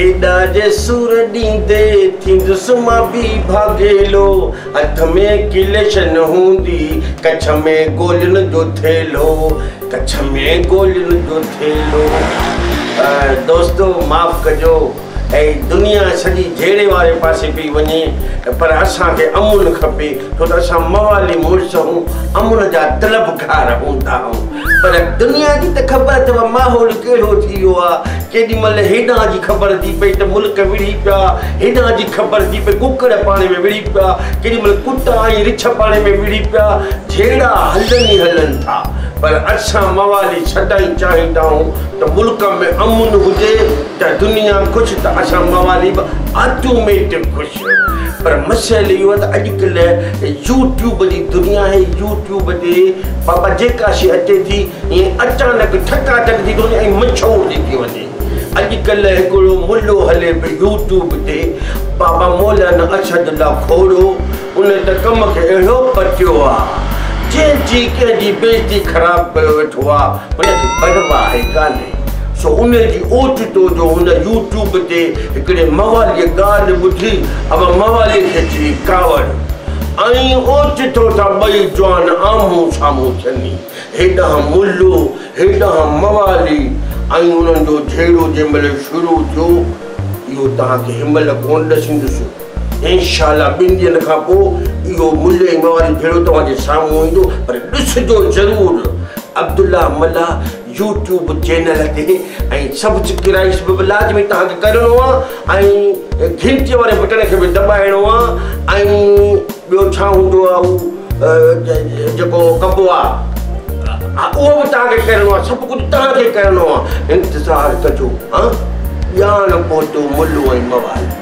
एडा जे सूर दींदे थींदुसि मां बि भागेलो हथ में किलेशन हूंदी कच्छ में गोलियुनि जो थेलो कच्छ में गोलियुनि जो थेलो दोस्तो माफ़ कजो ऐं दुनिया सॼी जहिड़े वारे पासे पई वञे पर असांखे अमुन खपे छो त असां मवाली मुड़ुस हूं अमुन जा तलबगार हूंदा आहियूं पर दुनिया जी त ख़बर अथव माहौल कहिड़ो थी वियो आहे केॾी महिल हेॾां जी ख़बर थी पई त मुल्क विढ़ी पिया हेॾां जी ख़बर थी पई कुकड़ पाणे में विढ़ी पिया केॾी महिल कुटा ऐं रिछ पाणे में विढ़ी पिया जहिड़ा हलनि ई हलनि था पर असां मवाली सदाईं चाहींदा आहियूं त मुल्क में अमुन हुजे त दुनिया ख़ुशि त असां मवाली बि ऑटोमेटिक ख़ुशि पर मसइलो इहो आहे त अॼुकल्ह यूट्यूब जी दुनिया आहे यूट्यूब ते बाबा जेका शइ अचे थी ईअं अचानक ठकाठक थी थो वञे ऐं मशहूरु थी थी वञे अॼुकल्ह हिकिड़ो मुल्लो हले पियो यूट्यूब ते बाबा मौलाना अरशदुल्ला खोड़ो उन त कम खे अहिड़ो पटियो आहे जंहिंजी कंहिंजी बेइज़ती ख़राबु कयो वेठो आहे हुनजी परवाह आहे कान्हे सो उनजी ओचितो जो हुन यूट्यूब ते हिकिड़े मवालीअ ॻाल्हि ॿुधी अब मवालीअ खे चई कावड़ ऐं ओचितो था ॿई जवान आम्हूं साम्हूं थियनि हेॾां मुल्लो हेॾां मवाली ऐं उन्हनि जो जहिड़ो जंहिंमहिल शुरू थियो इहो तव्हांखे हिनमहिल कोन ॾसींदुसि इंशाअल्लाह 2 ॾींहंनि खां पोइ इहो मुल्ले ऐं मवाली भेड़ो तव्हांजे साम्हूं ईंदो पर ॾिसिजो ज़रूरु अब्दुल्ला मल्ला यूट्यूब चैनल ते ऐं सब्सक्राइब बि लाज़मी तव्हांखे करिणो आहे ऐं घंटीअ वारे बटन खे बि दॿाइणो आहे ऐं ॿियो छा हूंदो आहे उहो जेको कबो आहे उहो बि तव्हांखे करिणो आहे सभु कुझु तव्हांखे करिणो आहे इंतज़ारु कजो ॼाण पहुतो मुल्लो ऐं मवाली